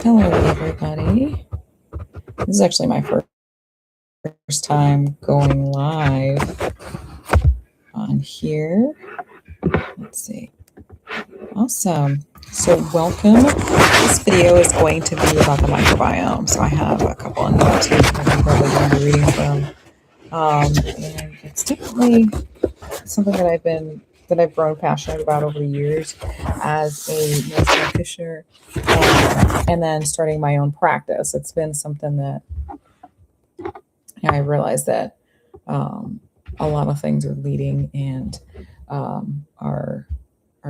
Hello, everybody. This is actually my first time going live on here. Let's see. Awesome. So welcome. This video is going to be about the microbiome. So I have a couple on YouTube that I'm probably going to be reading from. And it's definitely something that I've grown passionate about over the years as a nurse practitioner, and then starting my own practice. It's been something that I realized that a lot of things are leading and are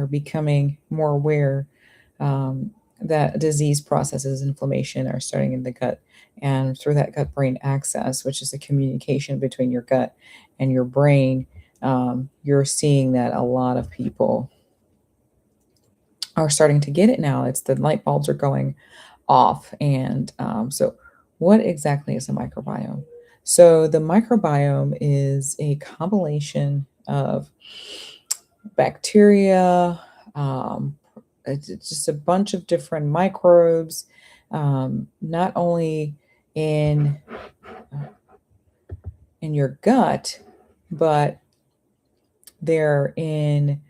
becoming more aware that disease processes, inflammation are starting in the gut, and through that gut brain axis, which is the communication between your gut and your brain. You're seeing that a lot of people are starting to get it now. It's the light bulbs are going off. And so, what exactly is a microbiome? So, the microbiome is a compilation of bacteria, it's just a bunch of different microbes, not only in in your gut, but they're in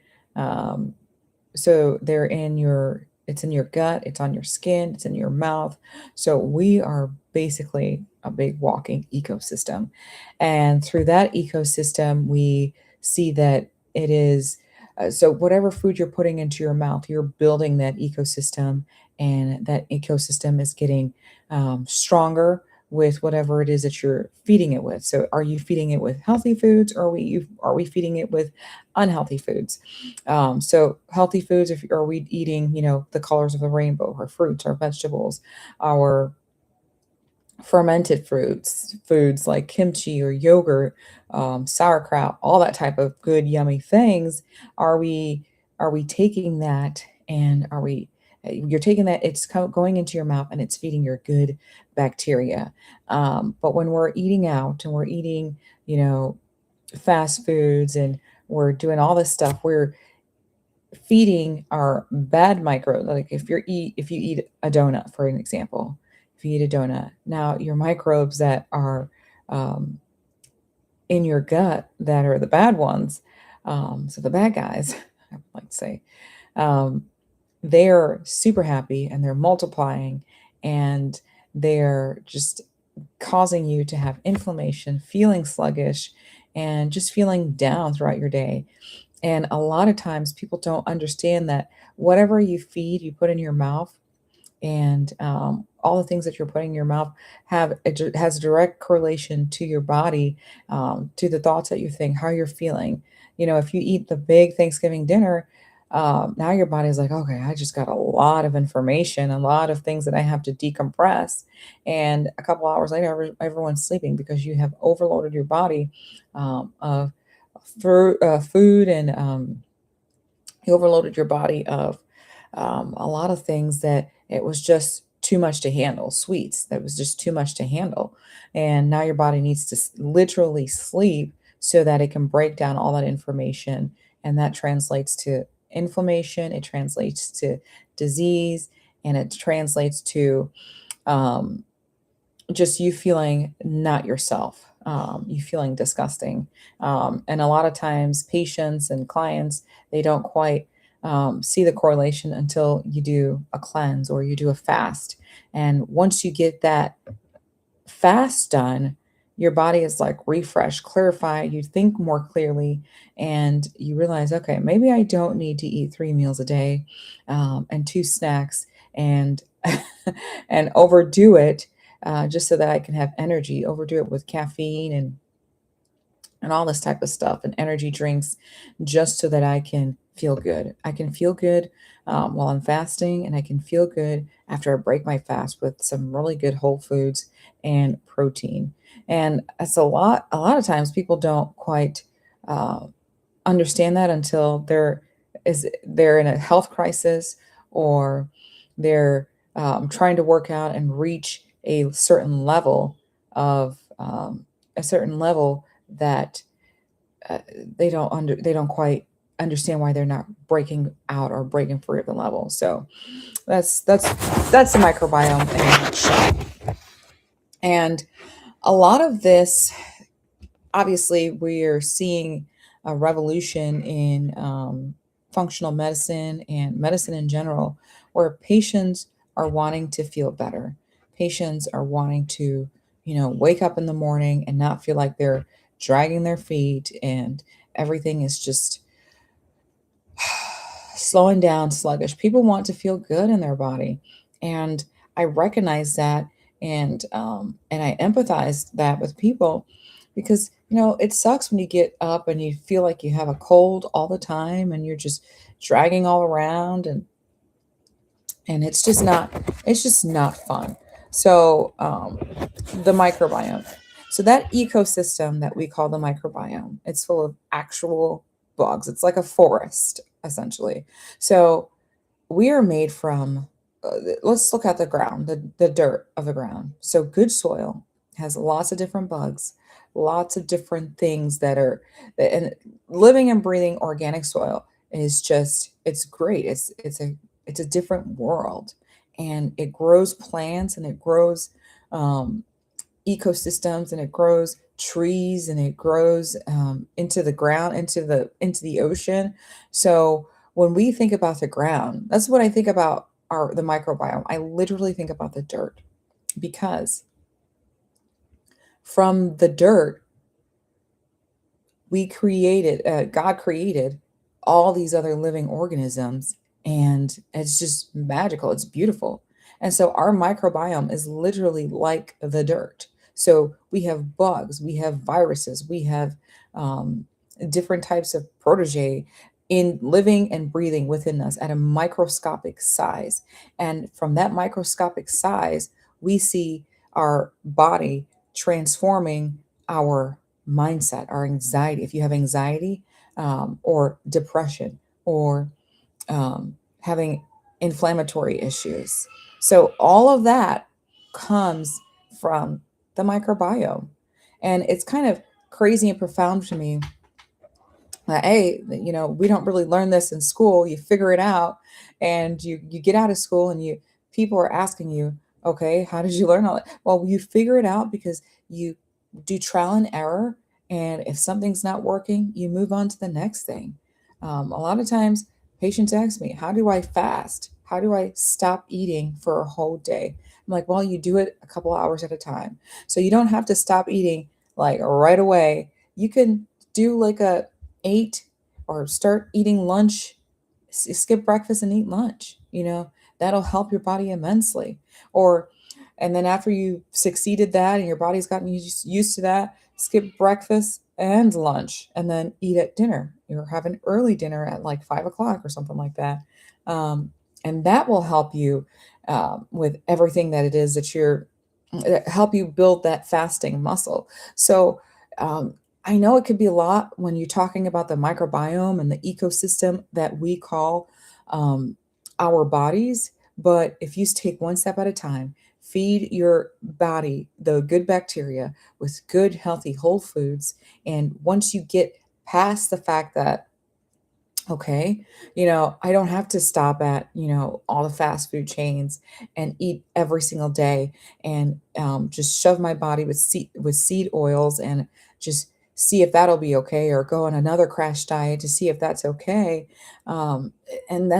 so they're in your it's in your gut, it's on your skin, it's in your mouth. So we are basically a big walking ecosystem. And through that ecosystem, we see that it is so whatever food you're putting into your mouth, you're building that ecosystem, and that ecosystem is getting stronger with whatever it is that you're feeding it with. So are you feeding it with healthy foods, or are we feeding it with unhealthy foods? So healthy foods, if are we eating, the colors of the rainbow, our fruits, our vegetables, our fermented foods like kimchi or yogurt, sauerkraut, all that type of good, yummy things. Are we taking that, and are we you're taking that, it's going into your mouth, and it's feeding your good bacteria. But when we're eating out and we're eating, you know, fast foods, and we're doing all this stuff, we're feeding our bad micro. Like if you eat a donut, for an example, if you eat a donut, now your microbes that are um, in your gut, that are the bad ones, so the bad guys, I would like to say, um, they're super happy, and they're multiplying, and they're just causing you to have inflammation, feeling sluggish, and just feeling down throughout your day. And a lot of times people don't understand that whatever you feed, you put in your mouth, and all the things that you're putting in your mouth has a direct correlation to your body, to the thoughts that you think, how you're feeling. If you eat the big Thanksgiving dinner, now your body's like, okay, I just got a lot of information, a lot of things that I have to decompress. And a couple hours later, everyone's sleeping because you have overloaded your body of food, and you overloaded your body of a lot of things that it was just too much to handle. Sweets that was just too much to handle, and now your body needs to literally sleep so that it can break down all that information, and that translates to inflammation. It translates to disease, and it translates to um, just you feeling not yourself, you feeling disgusting. And a lot of times, patients and clients, they don't quite see the correlation until you do a cleanse or you do a fast. And once you get that fast done, your body is like refreshed, clarified, you think more clearly, and you realize, okay, maybe I don't need to eat 3 meals a day, and two snacks, and and overdo it, just so that I can have energy, overdo it with caffeine and all this type of stuff, and energy drinks, just so that I can feel good. I can feel good while I'm fasting, and I can feel good after I break my fast with some really good whole foods and protein. And that's a lot of times people don't quite uh, understand that until they're in a health crisis, or they're trying to work out and reach a certain level that they don't quite understand why they're not breaking out or breaking free of the level. So that's the microbiome in a nutshell. And a lot of this, obviously, we are seeing a revolution in functional medicine and medicine in general, where patients are wanting to feel better. Patients are wanting to, wake up in the morning and not feel like they're dragging their feet and everything is just slowing down, sluggish. People want to feel good in their body, and I recognize that, and I empathize that with people because it sucks when you get up and you feel like you have a cold all the time and you're just dragging all around, and it's just not fun. So the microbiome. So that ecosystem that we call the microbiome, it's full of actual bugs. It's like a forest, essentially. So we are made from, let's look at the ground, the dirt of the ground. So good soil has lots of different bugs, lots of different things that are, and living and breathing organic soil is just, it's great. It's a different world, and it grows plants and it grows um, ecosystems and it grows trees and it grows into the ground, into the ocean. So when we think about the ground, that's what I think about the microbiome. I literally think about the dirt because from the dirt God created all these other living organisms, and it's just magical. It's beautiful. And so our microbiome is literally like the dirt. So we have bugs, we have viruses, we have um, different types of protege in living and breathing within us at a microscopic size. And from that microscopic size, we see our body transforming our mindset, our anxiety. If you have anxiety or depression or having inflammatory issues. So all of that comes from the microbiome. And it's kind of crazy and profound to me that, hey, we don't really learn this in school. You figure it out and you get out of school and people are asking you, okay, how did you learn all that? Well, you figure it out because you do trial and error. And if something's not working, you move on to the next thing. A lot of times patients ask me, how do I fast? How do I stop eating for a whole day? I'm like, well, you do it a couple hours at a time. So you don't have to stop eating like right away. You can do like a eat or start eating lunch, skip breakfast and eat lunch. That'll help your body immensely. Or and then after you succeeded that and your body's gotten used to that, skip breakfast and lunch and then eat at dinner. Or have an early dinner at like 5 o'clock or something like that. And that will help you with everything that it is help you build that fasting muscle. So um, I know it could be a lot when you're talking about the microbiome and the ecosystem that we call um, our bodies. But if you take one step at a time, feed your body the good bacteria with good, healthy, whole foods. And once you get past the fact that, okay, I don't have to stop at, all the fast food chains and eat every single day and just shove my body with seed oils and just see if that'll be okay, or go on another crash diet to see if that's okay. Um, and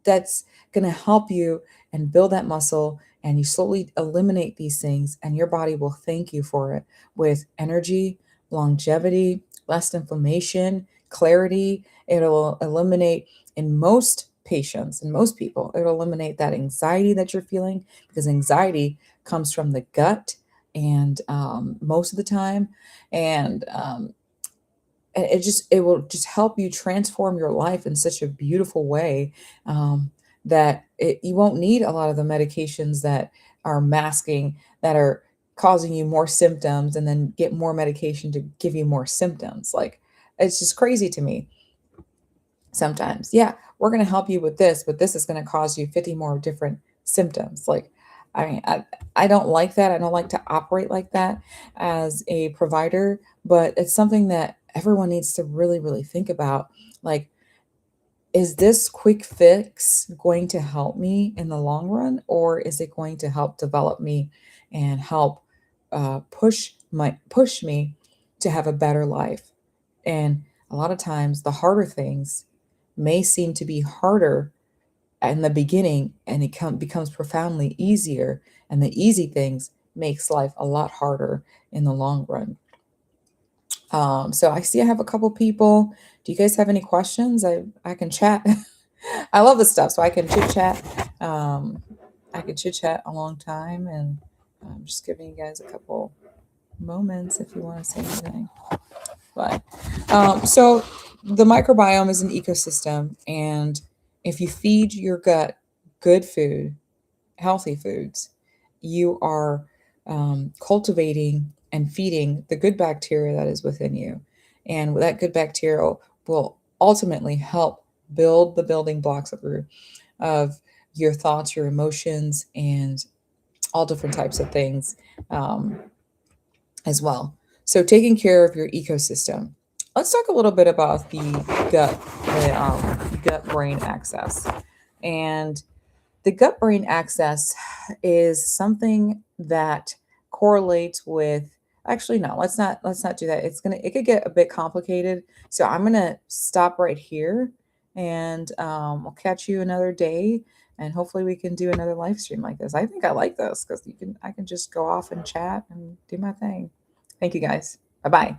that's going to help you and build that muscle, and you slowly eliminate these things and your body will thank you for it with energy, longevity, less inflammation, clarity. It'll eliminate, in most patients, in most people, it'll eliminate that anxiety that you're feeling, because anxiety comes from the gut, and most of the time, and it will just help you transform your life in such a beautiful way, that you won't need a lot of the medications that are masking, that are causing you more symptoms, and then get more medication to give you more symptoms. Like, it's just crazy to me sometimes. Yeah, we're going to help you with this, but this is going to cause you 50 more different symptoms. Like, I mean, I don't like that. I don't like to operate like that as a provider, but it's something that everyone needs to really, really think about. Like, is this quick fix going to help me in the long run, or is it going to help develop me and help push me to have a better life? And a lot of times, the harder things may seem to be harder in the beginning, and becomes profoundly easier. And the easy things makes life a lot harder in the long run. So I see I have a couple people. Do you guys have any questions? I can chat. I love this stuff, so I can chit chat. Um, I could chit chat a long time, and I'm just giving you guys a couple moments if you want to say anything. But so the microbiome is an ecosystem, and if you feed your gut good food, healthy foods, you are cultivating and feeding the good bacteria that is within you. And that good bacteria will ultimately help build the building blocks of your thoughts, your emotions, and all different types of things um, as well. So, taking care of your ecosystem. Let's talk a little bit about the gut, the gut brain axis. And the gut brain axis is something that correlates with, actually no, let's not do that. It could get a bit complicated. So I'm gonna stop right here, and I'll catch you another day, and hopefully we can do another live stream like this. I think I like this because I can just go off and chat and do my thing. Thank you guys. Bye bye.